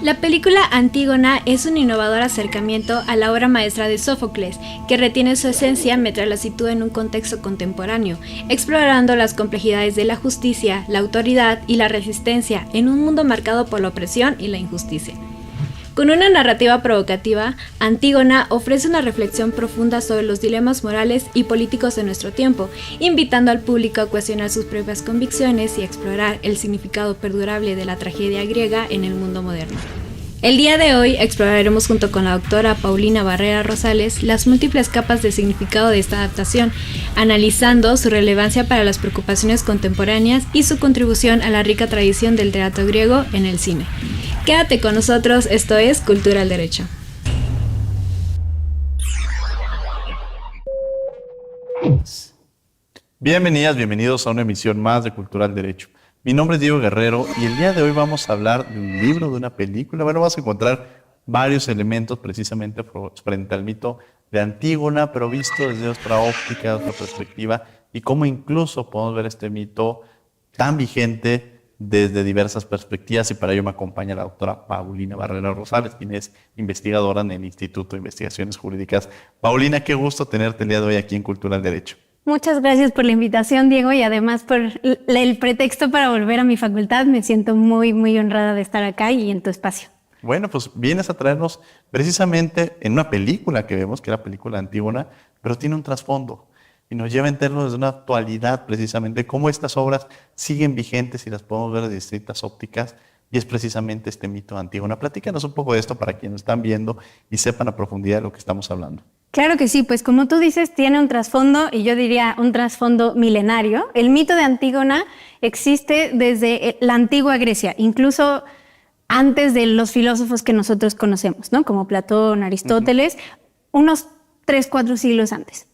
La película Antígona es un innovador acercamiento a la obra maestra de Sófocles, que retiene su esencia mientras la sitúa en un contexto contemporáneo, explorando las complejidades de la justicia, la autoridad y la resistencia en un mundo marcado por la opresión y la injusticia. Con una narrativa provocativa, Antígona ofrece una reflexión profunda sobre los dilemas morales y políticos de nuestro tiempo, invitando al público a cuestionar sus propias convicciones y a explorar el significado perdurable de la tragedia griega en el mundo moderno. El día de hoy exploraremos junto con la doctora Paulina Barrera Rosales las múltiples capas de significado de esta adaptación, analizando su relevancia para las preocupaciones contemporáneas y su contribución a la rica tradición del teatro griego en el cine. Quédate con nosotros, esto es Cultura al Derecho. Bienvenidas, bienvenidos a una emisión más de Cultura al Derecho. Mi nombre es Diego Guerrero y el día de hoy vamos a hablar de un libro, de una película. Bueno, vamos a encontrar varios elementos precisamente frente al mito de Antígona, pero visto desde otra óptica, otra perspectiva, y cómo incluso podemos ver este mito tan vigente desde diversas perspectivas, y para ello me acompaña la doctora Paulina Barrera Rosales, quien es investigadora en el Instituto de Investigaciones Jurídicas. Paulina, qué gusto tenerte el día de hoy aquí en Cultura al Derecho. Muchas gracias por la invitación, Diego, y además por el pretexto para volver a mi facultad. Me siento muy, muy honrada de estar acá y en tu espacio. Bueno, pues vienes a traernos precisamente en una película que vemos, que es la película Antígona, pero tiene un trasfondo y nos lleva a enterarnos desde una actualidad precisamente, cómo estas obras siguen vigentes y las podemos ver de distintas ópticas, y es precisamente este mito de Antígona. Platícanos un poco de esto para quienes están viendo y sepan a profundidad de lo que estamos hablando. Claro que sí, pues como tú dices, tiene un trasfondo, y yo diría un trasfondo milenario. El mito de Antígona existe desde la antigua Grecia, incluso antes de los filósofos que nosotros conocemos, ¿no? Como Platón, Aristóteles, unos 3-4 siglos antes.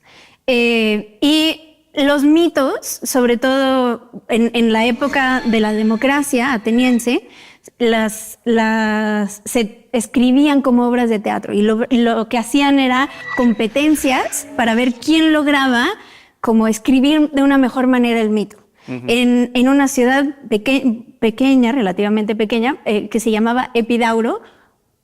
Y los mitos, sobre todo en la época de la democracia ateniense, se escribían como obras de teatro, y lo que hacían era competencias para ver quién lograba como escribir de una mejor manera el mito. En una ciudad pequeña, relativamente pequeña, que se llamaba Epidauro,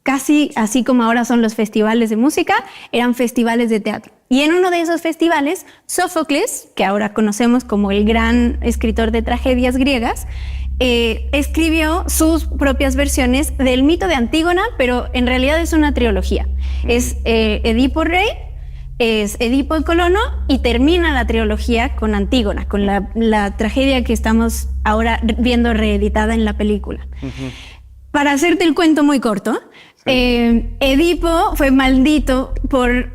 casi así como ahora son los festivales de música, eran festivales de teatro. Y en uno de esos festivales, Sófocles, que ahora conocemos como el gran escritor de tragedias griegas, escribió sus propias versiones del mito de Antígona, pero en realidad es una trilogía. Es Edipo Rey, es Edipo el Colono, y termina la trilogía con Antígona, con la tragedia que estamos ahora viendo reeditada en la película. Para hacerte el cuento muy corto, Edipo fue maldito por...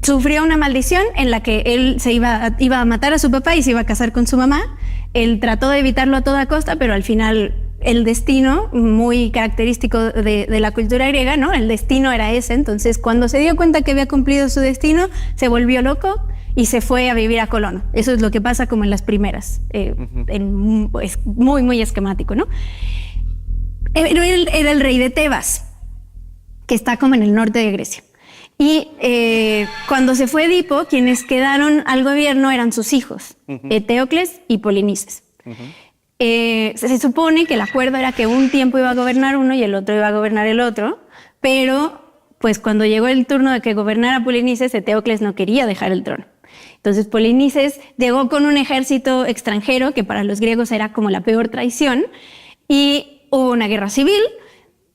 sufrió una maldición en la que él iba a matar a su papá y se iba a casar con su mamá. Él trató de evitarlo a toda costa, pero al final el destino, muy característico de la cultura griega, ¿no? El destino era ese. Entonces, cuando se dio cuenta que había cumplido su destino, se volvió loco y se fue a vivir a Colono. Eso es lo que pasa como en las primeras. Es muy, muy esquemático, ¿no? Él era el rey de Tebas, que está como en el norte de Grecia. Y cuando se fue Edipo, quienes quedaron al gobierno eran sus hijos, Eteocles y Polinices. Se supone que el acuerdo era que un tiempo iba a gobernar uno y el otro iba a gobernar el otro, pero pues cuando llegó el turno de que gobernara Polinices, Eteocles no quería dejar el trono. Entonces Polinices llegó con un ejército extranjero, que para los griegos era como la peor traición, y hubo una guerra civil.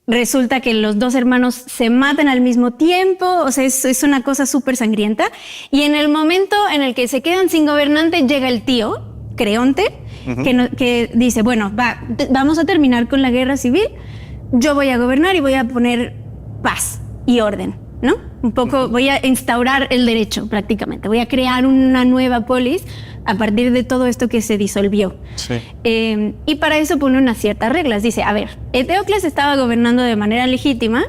Resulta que los dos hermanos se matan al mismo tiempo, o sea, es una cosa súper sangrienta. Y en el momento en el que se quedan sin gobernante, llega el tío, Creonte, que dice, bueno, vamos a terminar con la guerra civil, yo voy a gobernar y voy a poner paz y orden, ¿no? Un poco voy a instaurar el derecho prácticamente, voy a crear una nueva polis a partir de todo esto que se disolvió. Sí. Y para eso pone unas ciertas reglas. Dice, a ver, Eteocles estaba gobernando de manera legítima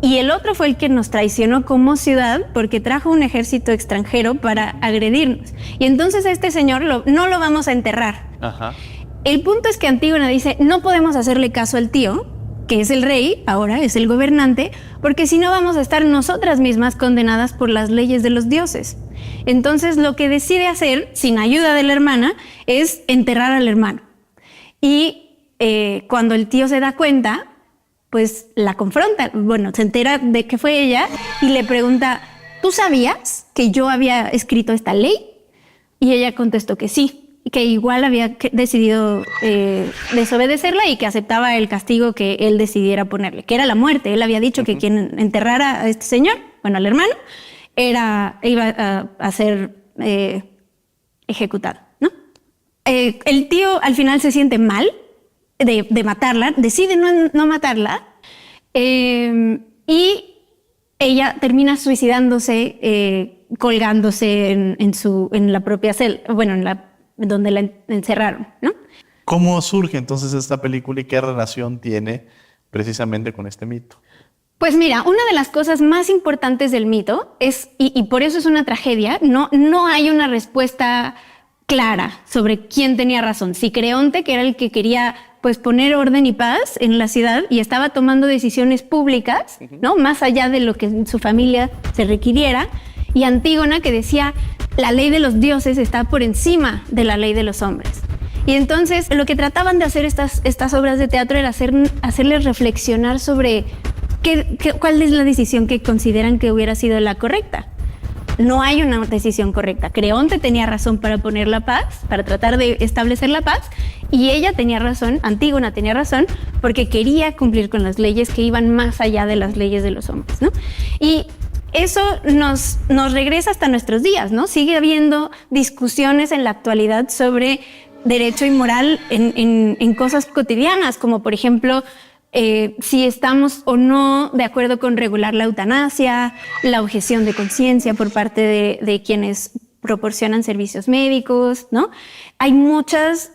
y el otro fue el que nos traicionó como ciudad porque trajo un ejército extranjero para agredirnos. Y entonces a este señor no lo vamos a enterrar. El punto es que Antígona dice, no podemos hacerle caso al tío, que es el rey, ahora es el gobernante, porque si no vamos a estar nosotras mismas condenadas por las leyes de los dioses. Entonces lo que decide hacer, sin ayuda de la hermana, es enterrar al hermano. Y cuando el tío se da cuenta, pues la confronta, bueno, se entera de que fue ella y le pregunta, ¿tú sabías que yo había escrito esta ley? Y ella contestó que sí, que igual había decidido desobedecerla y que aceptaba el castigo que él decidiera ponerle, que era la muerte. Él había dicho que quien enterrara a este señor, bueno, al hermano, iba a ser ejecutado, ¿no? El tío al final se siente mal de matarla, decide no matarla, y ella termina suicidándose, colgándose en la propia celda, bueno, donde la encerraron, ¿no? ¿Cómo surge entonces esta película y qué relación tiene precisamente con este mito? Pues mira, una de las cosas más importantes del mito es, y por eso es una tragedia, no hay una respuesta clara sobre quién tenía razón. Si Creonte, que era el que quería pues poner orden y paz en la ciudad y estaba tomando decisiones públicas, ¿no? Más allá de lo que en su familia se requiriera, y Antígona, que decía, la ley de los dioses está por encima de la ley de los hombres. Y entonces lo que trataban de hacer estas obras de teatro era hacerles reflexionar sobre cuál es la decisión que consideran que hubiera sido la correcta. No hay una decisión correcta. Creonte tenía razón para poner la paz, para tratar de establecer la paz, y ella tenía razón, Antígona tenía razón, porque quería cumplir con las leyes que iban más allá de las leyes de los hombres, ¿no? Y eso nos regresa hasta nuestros días, ¿no? Sigue habiendo discusiones en la actualidad sobre derecho y moral en cosas cotidianas, como por ejemplo, si estamos o no de acuerdo con regular la eutanasia, la objeción de conciencia por parte de quienes proporcionan servicios médicos, ¿no? Hay muchos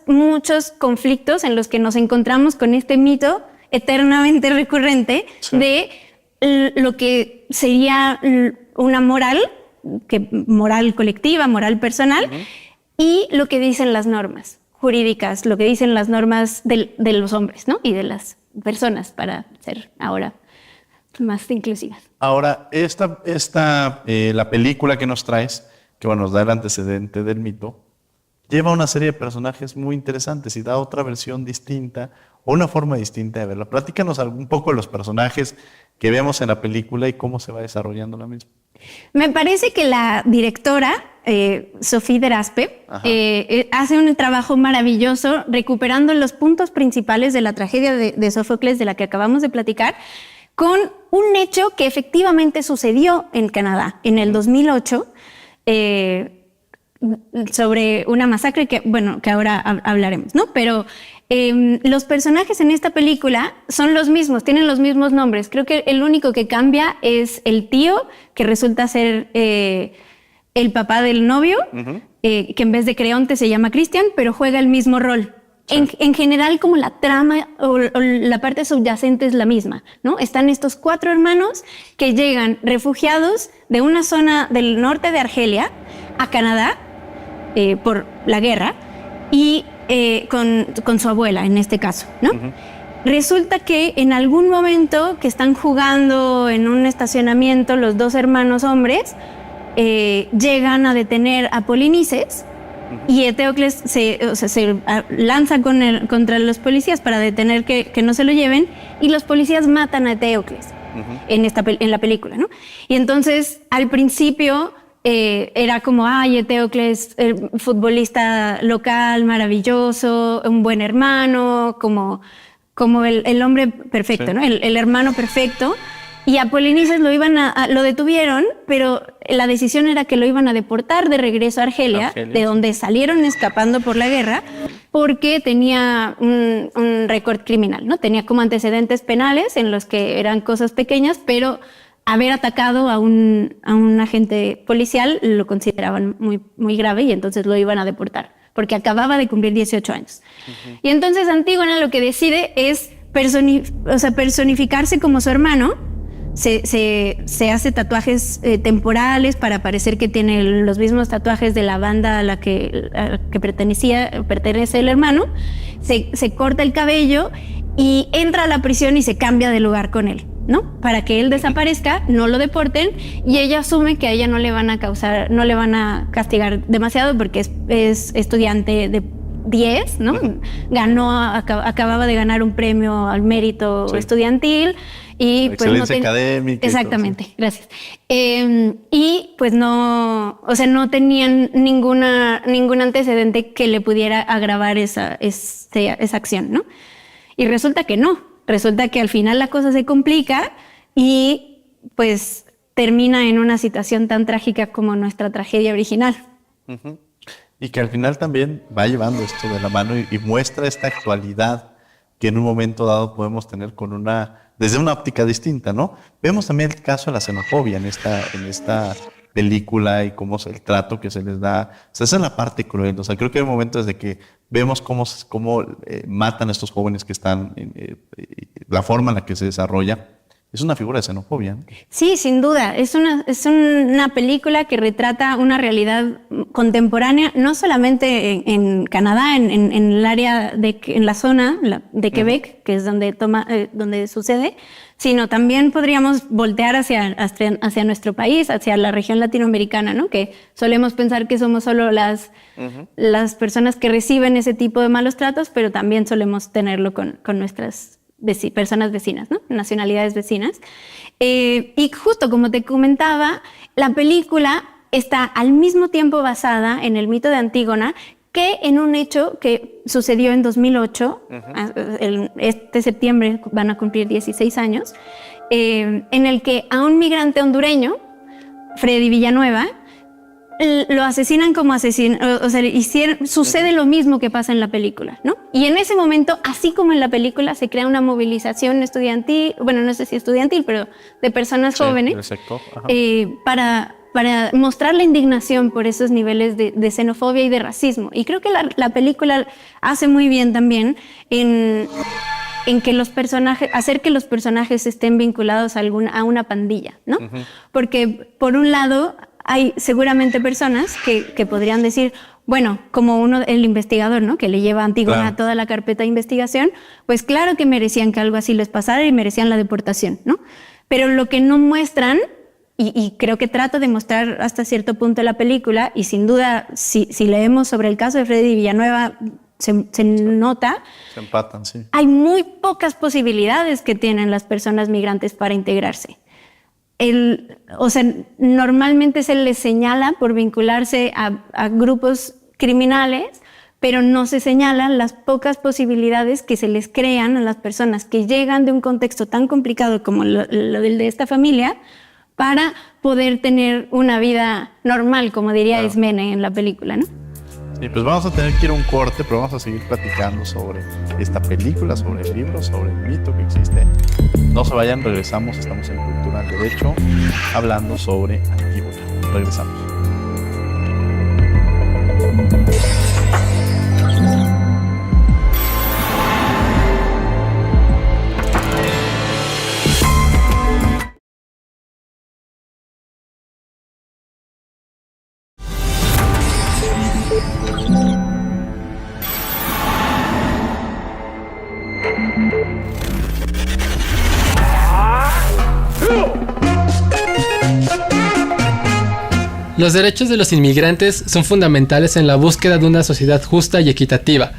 conflictos en los que nos encontramos con este mito eternamente recurrente de lo que sería una moral colectiva, moral personal, y lo que dicen las normas jurídicas, lo que dicen las normas de los hombres, ¿no? Y de las personas, para ser ahora más inclusivas. Ahora, la película que nos traes, que bueno, nos da el antecedente del mito, lleva una serie de personajes muy interesantes y da otra versión distinta o una forma distinta de verla. Platícanos un poco de los personajes que vemos en la película y cómo se va desarrollando la misma. Me parece que la directora, Sophie Deraspe, hace un trabajo maravilloso recuperando los puntos principales de la tragedia de Sófocles de la que acabamos de platicar, con un hecho que efectivamente sucedió en Canadá en el 2008, sobre una masacre que ahora hablaremos, ¿no? Pero los personajes en esta película son los mismos, tienen los mismos nombres. Creo que el único que cambia es el tío, que resulta ser el papá del novio, que en vez de Creonte se llama Cristian, pero juega el mismo rol. Sí. En general, como la trama o la parte subyacente es la misma, ¿no? Están estos 4 hermanos que llegan refugiados de una zona del norte de Argelia a Canadá por la guerra y con su abuela en este caso, ¿no? Resulta que en algún momento que están jugando en un estacionamiento los 2 hermanos hombres llegan a detener a Polinices y Eteocles se lanza contra los policías para detener que no se lo lleven, y los policías matan a Eteocles en la película, ¿no? Y entonces al principio era como, Eteocles, el futbolista local maravilloso, un buen hermano, como el hombre perfecto, sí, ¿no? El hermano perfecto. Y a Polinices lo detuvieron, pero la decisión era que lo iban a deportar de regreso a Argelia, de donde salieron escapando por la guerra, porque tenía un récord criminal, ¿no? Tenía como antecedentes penales en los que eran cosas pequeñas, pero haber atacado a un agente policial lo consideraban muy, muy grave, y entonces lo iban a deportar, porque acababa de cumplir 18 años. Y entonces Antígona lo que decide es personificarse como su hermano. Se hace tatuajes temporales para parecer que tiene los mismos tatuajes de la banda a la que pertenece el hermano. Se corta el cabello y entra a la prisión y se cambia de lugar con él, ¿no? Para que él desaparezca, no lo deporten, y ella asume que a ella no le van a castigar demasiado porque es estudiante 10, ¿no? Acababa de ganar un premio al mérito estudiantil y pues excelencia académica. Exactamente, gracias. Y pues no tenían ningún antecedente que le pudiera agravar esa acción, ¿no? Y resulta que no, resulta que al final la cosa se complica y pues termina en una situación tan trágica como nuestra tragedia original. Uh-huh. Y que al final también va llevando esto de la mano y muestra esta actualidad que en un momento dado podemos tener desde una óptica distinta, ¿no? Vemos también el caso de la xenofobia en esta película y cómo es el trato que se les da. O sea, esa es la parte cruel. O sea, creo que hay momentos desde que vemos cómo matan a estos jóvenes que están, la forma en la que se desarrolla. Es una figura de xenofobia, ¿no? Sí, sin duda. Es una película que retrata una realidad contemporánea, no solamente en Canadá, en el área en la zona de Quebec, que es donde sucede, sino también podríamos voltear hacia nuestro país, hacia la región latinoamericana, ¿no? Que solemos pensar que somos solo las personas que reciben ese tipo de malos tratos, pero también solemos tenerlo con nuestras personas vecinas, ¿no? Nacionalidades vecinas. Y justo como te comentaba, la película está al mismo tiempo basada en el mito de Antígona que en un hecho que sucedió en 2008, este septiembre van a cumplir 16 años, en el que a un migrante hondureño, Freddy Villanueva, lo asesinan como asesino, o sea, sucede lo mismo que pasa en la película, ¿no? Y en ese momento, así como en la película, se crea una movilización estudiantil, bueno, no sé si estudiantil, pero de personas jóvenes, del sector. para mostrar la indignación por esos niveles de xenofobia y de racismo. Y creo que la película hace muy bien también en que hacer que los personajes estén vinculados a una pandilla, ¿no? Uh-huh. Porque, por un lado, hay seguramente personas que podrían decir, bueno, como el investigador, ¿no? Que le lleva a Antígona toda la carpeta de investigación, pues claro que merecían que algo así les pasara y merecían la deportación, ¿no? Pero lo que no muestran, y creo que trato de mostrar hasta cierto punto la película, y sin duda, si leemos sobre el caso de Freddy Villanueva, se nota. Se empatan, sí. Hay muy pocas posibilidades que tienen las personas migrantes para integrarse. Normalmente se les señala por vincularse a grupos criminales, pero no se señalan las pocas posibilidades que se les crean a las personas que llegan de un contexto tan complicado como lo del de esta familia para poder tener una vida normal, como diría Ismene en la película, ¿no? Sí, pues vamos a tener que ir a un corte, pero vamos a seguir platicando sobre esta película, sobre el libro, sobre el mito que existe. No se vayan, regresamos, estamos en Cultura del Derecho, hablando sobre Antígona. Regresamos. Los derechos de los inmigrantes son fundamentales en la búsqueda de una sociedad justa y equitativa,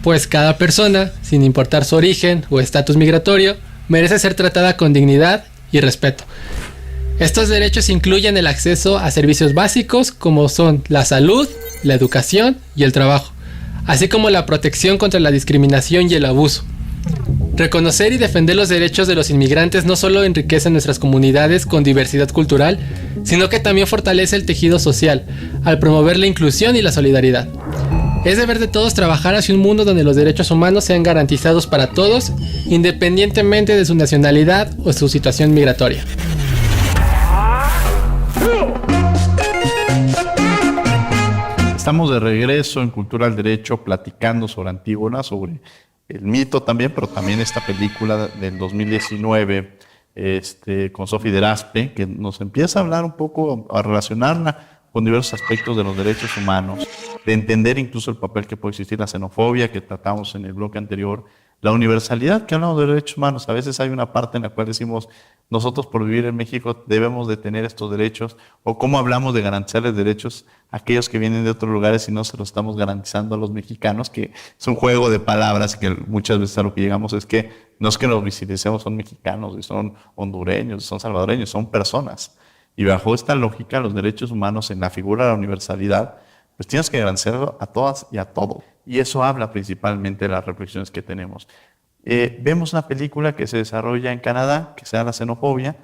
pues cada persona, sin importar su origen o estatus migratorio, merece ser tratada con dignidad y respeto. Estos derechos incluyen el acceso a servicios básicos como son la salud, la educación y el trabajo, así como la protección contra la discriminación y el abuso. Reconocer y defender los derechos de los inmigrantes no solo enriquece nuestras comunidades con diversidad cultural, sino que también fortalece el tejido social, al promover la inclusión y la solidaridad. Es deber de todos trabajar hacia un mundo donde los derechos humanos sean garantizados para todos, independientemente de su nacionalidad o su situación migratoria. Estamos de regreso en Cultura del Derecho platicando sobre Antígona, sobre el mito también, pero también esta película del 2019 con Sophie Deraspe, que nos empieza a hablar un poco, a relacionarla con diversos aspectos de los derechos humanos, de entender incluso el papel que puede existir la xenofobia, que tratamos en el bloque anterior, La universalidad que hablamos de derechos humanos, a veces hay una parte en la cual decimos, nosotros por vivir en México debemos de tener estos derechos, o cómo hablamos de garantizarles derechos a aquellos que vienen de otros lugares y no se los estamos garantizando a los mexicanos, que es un juego de palabras que muchas veces a lo que llegamos es que no es que los visibilicemos, son mexicanos, y son hondureños, son salvadoreños, son personas. Y bajo esta lógica, los derechos humanos en la figura de la universalidad, pues tienes que garantizarlo a todas y a todos. Y eso habla principalmente de las reflexiones que tenemos. Vemos una película que se desarrolla en Canadá, que se llama La xenofobia,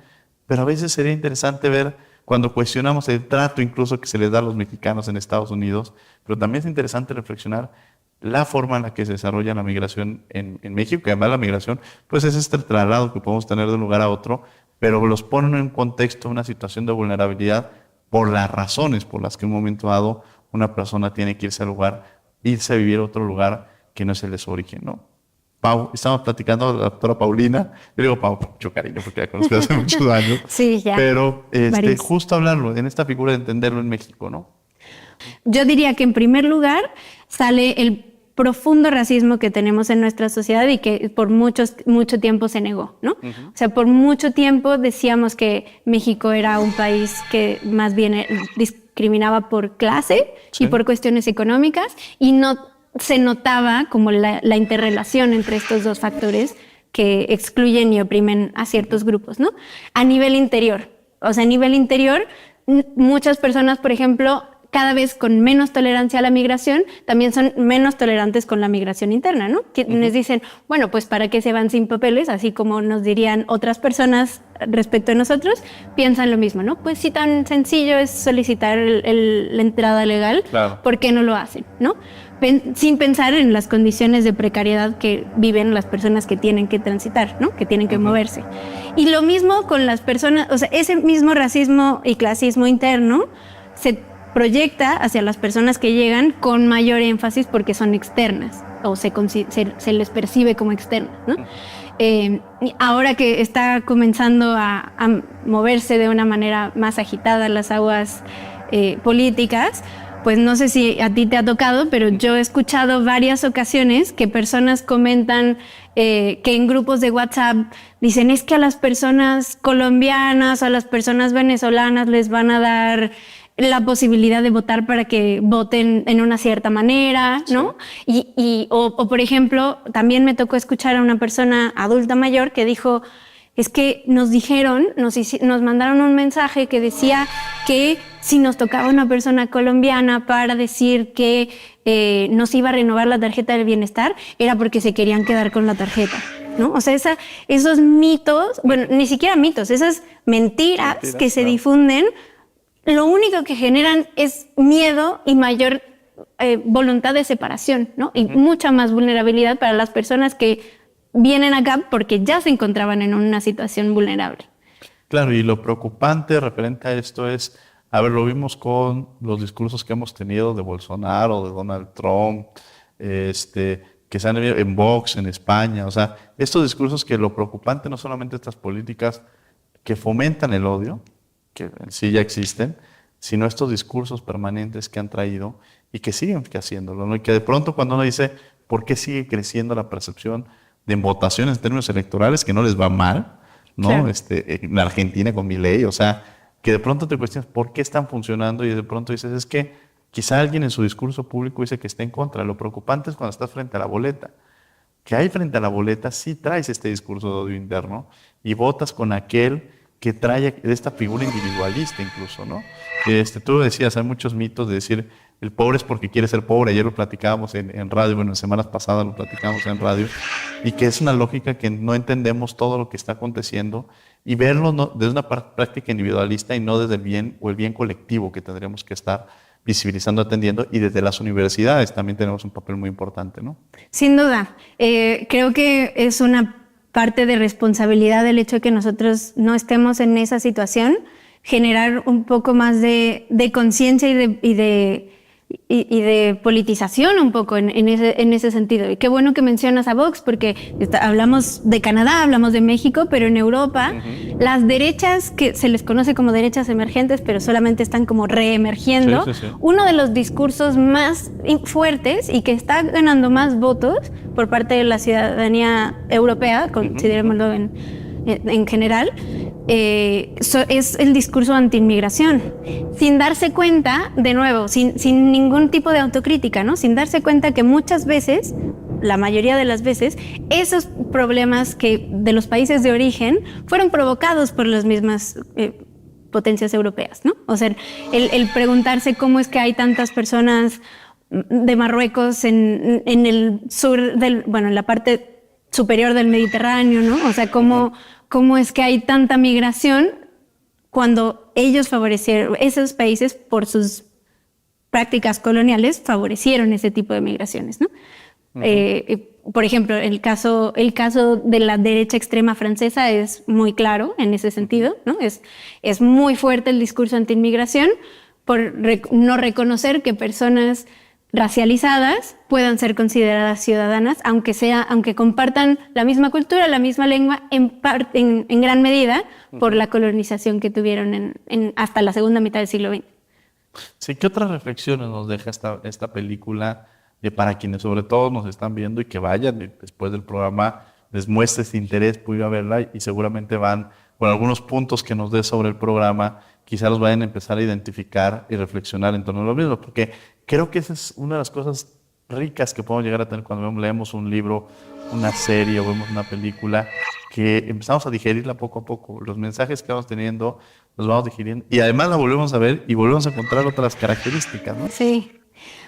pero a veces sería interesante ver cuando cuestionamos el trato incluso que se les da a los mexicanos en Estados Unidos, pero también es interesante reflexionar la forma en la que se desarrolla la migración en México, que además la migración pues es este traslado que podemos tener de un lugar a otro, pero los ponen en un contexto, una situación de vulnerabilidad por las razones por las que en un momento dado una persona tiene que irse al lugar, irse a vivir a otro lugar que no es el de su origen, ¿no? Pau, estamos platicando con la doctora Paulina. Yo digo Pau con mucho cariño porque la conozco hace muchos años. Sí, ya. Pero justo hablarlo, en esta figura de entenderlo en México, ¿no? Yo diría que en primer lugar sale el profundo racismo que tenemos en nuestra sociedad y que por mucho tiempo se negó, ¿no? O sea, por mucho tiempo decíamos que México era un país que más bien discriminaba por clase y por cuestiones económicas y no se notaba como la interrelación entre estos dos factores que excluyen y oprimen a ciertos grupos, ¿no? A nivel interior, muchas personas, por ejemplo, cada vez con menos tolerancia a la migración, también son menos tolerantes con la migración interna, ¿no? Quienes dicen, bueno, pues ¿para qué se van sin papeles? Así como nos dirían otras personas respecto a nosotros, piensan lo mismo, ¿no? Pues si tan sencillo es solicitar la entrada legal, claro, ¿por qué no lo hacen, no? Sin pensar en las condiciones de precariedad que viven las personas que tienen que transitar, ¿no? Que tienen que moverse. Y lo mismo con las personas, o sea, ese mismo racismo y clasismo interno se proyecta hacia las personas que llegan con mayor énfasis porque son externas o se les percibe como externas, ¿no? Ahora que está comenzando a moverse de una manera más agitada las aguas políticas, pues no sé si a ti te ha tocado, pero yo he escuchado varias ocasiones que personas comentan que en grupos de WhatsApp dicen es que a las personas colombianas o a las personas venezolanas les van a dar la posibilidad de votar para que voten en una cierta manera, ¿no? Sí. O por ejemplo, también me tocó escuchar a una persona adulta mayor que dijo, es que nos dijeron, nos mandaron un mensaje que decía que si nos tocaba una persona colombiana para decir que nos iba a renovar la tarjeta del bienestar, era porque se querían quedar con la tarjeta, ¿no? O sea, esos mitos, bueno, ni siquiera mitos, esas mentiras que se difunden, lo único que generan es miedo y mayor voluntad de separación, ¿no? Y mucha más vulnerabilidad para las personas que vienen acá porque ya se encontraban en una situación vulnerable. Claro, y lo preocupante referente a esto es, a ver, lo vimos con los discursos que hemos tenido de Bolsonaro, de Donald Trump, que se han visto en Vox, en España, o sea, estos discursos que lo preocupante no solamente estas políticas que fomentan el odio, que en sí ya existen, sino estos discursos permanentes que han traído y que siguen haciéndolo, ¿no? Y que de pronto cuando uno dice, ¿por qué sigue creciendo la percepción de votaciones en términos electorales que no les va mal, ¿no? Claro. En Argentina con Milei, o sea, que de pronto te cuestionas por qué están funcionando y de pronto dices, es que quizá alguien en su discurso público dice que está en contra. Lo preocupante es cuando estás frente a la boleta. Que ahí frente a la boleta sí traes este discurso de odio interno y votas con aquel que trae esta figura individualista incluso, ¿no? Tú decías, hay muchos mitos de decir el pobre es porque quiere ser pobre. Ayer lo platicábamos en radio, bueno, en semanas pasadas lo platicábamos en radio, y que es una lógica que no entendemos todo lo que está aconteciendo y verlo desde una práctica individualista y no desde el bien o el bien colectivo que tendremos que estar visibilizando, atendiendo, y desde las universidades también tenemos un papel muy importante, ¿no? Sin duda. Creo que es una parte de responsabilidad del hecho de que nosotros no estemos en esa situación, generar un poco más de conciencia y de y de politización un poco en ese sentido. Y qué bueno que mencionas a Vox, porque hablamos de Canadá, hablamos de México, pero en Europa las derechas, que se les conoce como derechas emergentes, pero solamente están como reemergiendo, uno de los discursos más fuertes y que está ganando más votos por parte de la ciudadanía europea, considerémoslo en general, es el discurso anti-inmigración, sin darse cuenta, de nuevo, sin ningún tipo de autocrítica, ¿no? Sin darse cuenta que muchas veces, la mayoría de las veces, esos problemas de los países de origen fueron provocados por las mismas potencias europeas, ¿no? O sea, el preguntarse cómo es que hay tantas personas de Marruecos en el sur en la parte superior del Mediterráneo, ¿no? O sea, cómo es que hay tanta migración cuando ellos favorecieron, esos países por sus prácticas coloniales favorecieron ese tipo de migraciones, ¿no? Por ejemplo, el caso de la derecha extrema francesa es muy claro en ese sentido, ¿no? Es muy fuerte el discurso anti-inmigración por no reconocer que personas racializadas puedan ser consideradas ciudadanas, aunque compartan la misma cultura, la misma lengua, en gran medida por la colonización que tuvieron hasta la segunda mitad del siglo XX. Sí, ¿qué otras reflexiones nos deja esta película para quienes sobre todo nos están viendo y que vayan después del programa, les muestre este interés, pudiera verla y seguramente van con algunos puntos que nos dé sobre el programa, quizás los vayan a empezar a identificar y reflexionar en torno a lo mismo, porque creo que esa es una de las cosas ricas que podemos llegar a tener cuando leemos un libro, una serie o vemos una película, que empezamos a digerirla poco a poco. Los mensajes que vamos teniendo los vamos digiriendo y además la volvemos a ver y volvemos a encontrar otras características, ¿no? Sí.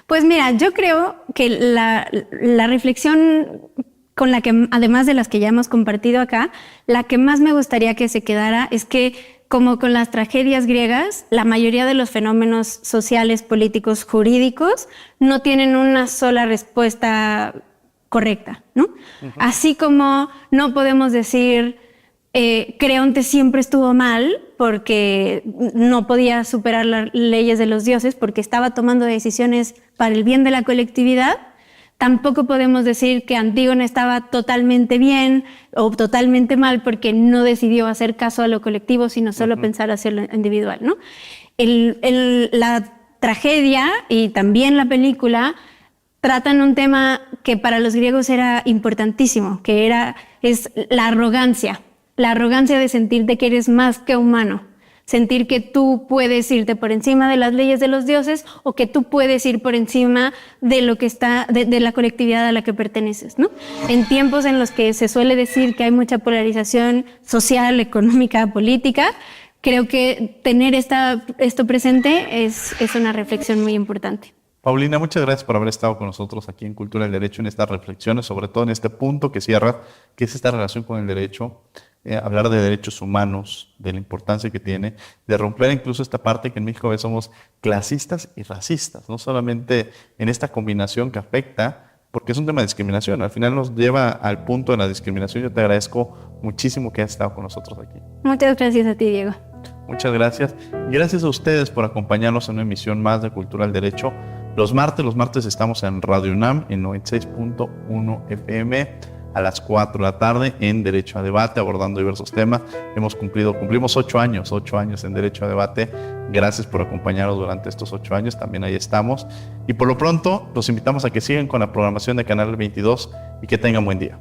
Pues mira, yo creo que la reflexión con la que, además de las que ya hemos compartido acá, la que más me gustaría que se quedara es que, como con las tragedias griegas, la mayoría de los fenómenos sociales, políticos, jurídicos no tienen una sola respuesta correcta, ¿no? Así como no podemos decir Creonte siempre estuvo mal porque no podía superar las leyes de los dioses porque estaba tomando decisiones para el bien de la colectividad, tampoco podemos decir que Antígona estaba totalmente bien o totalmente mal porque no decidió hacer caso a lo colectivo, sino solo pensar hacia lo individual, ¿no? La tragedia y también la película tratan un tema que para los griegos era importantísimo, que es la arrogancia de sentirte que eres más que humano. Sentir que tú puedes irte por encima de las leyes de los dioses o que tú puedes ir por encima de lo que está de la colectividad a la que perteneces, ¿no? En tiempos en los que se suele decir que hay mucha polarización social, económica, política, creo que tener esto presente es una reflexión muy importante. Paulina, muchas gracias por haber estado con nosotros aquí en Cultura del Derecho, en estas reflexiones, sobre todo en este punto que cierra, que es esta relación con el derecho. Hablar de derechos humanos, de la importancia que tiene, de romper incluso esta parte que en México a veces somos clasistas y racistas, no solamente en esta combinación que afecta, porque es un tema de discriminación, al final nos lleva al punto de la discriminación. Yo te agradezco muchísimo que hayas estado con nosotros aquí. Muchas gracias a ti, Diego. Muchas gracias. Y gracias a ustedes por acompañarnos en una emisión más de Cultura del Derecho. Los martes estamos en Radio UNAM en 96.1 FM. A las 4 de la tarde en Derecho a Debate, abordando diversos temas. Cumplimos 8 años en Derecho a Debate. Gracias por acompañarnos durante estos 8 años, también ahí estamos. Y por lo pronto, los invitamos a que sigan con la programación de Canal 22 y que tengan buen día.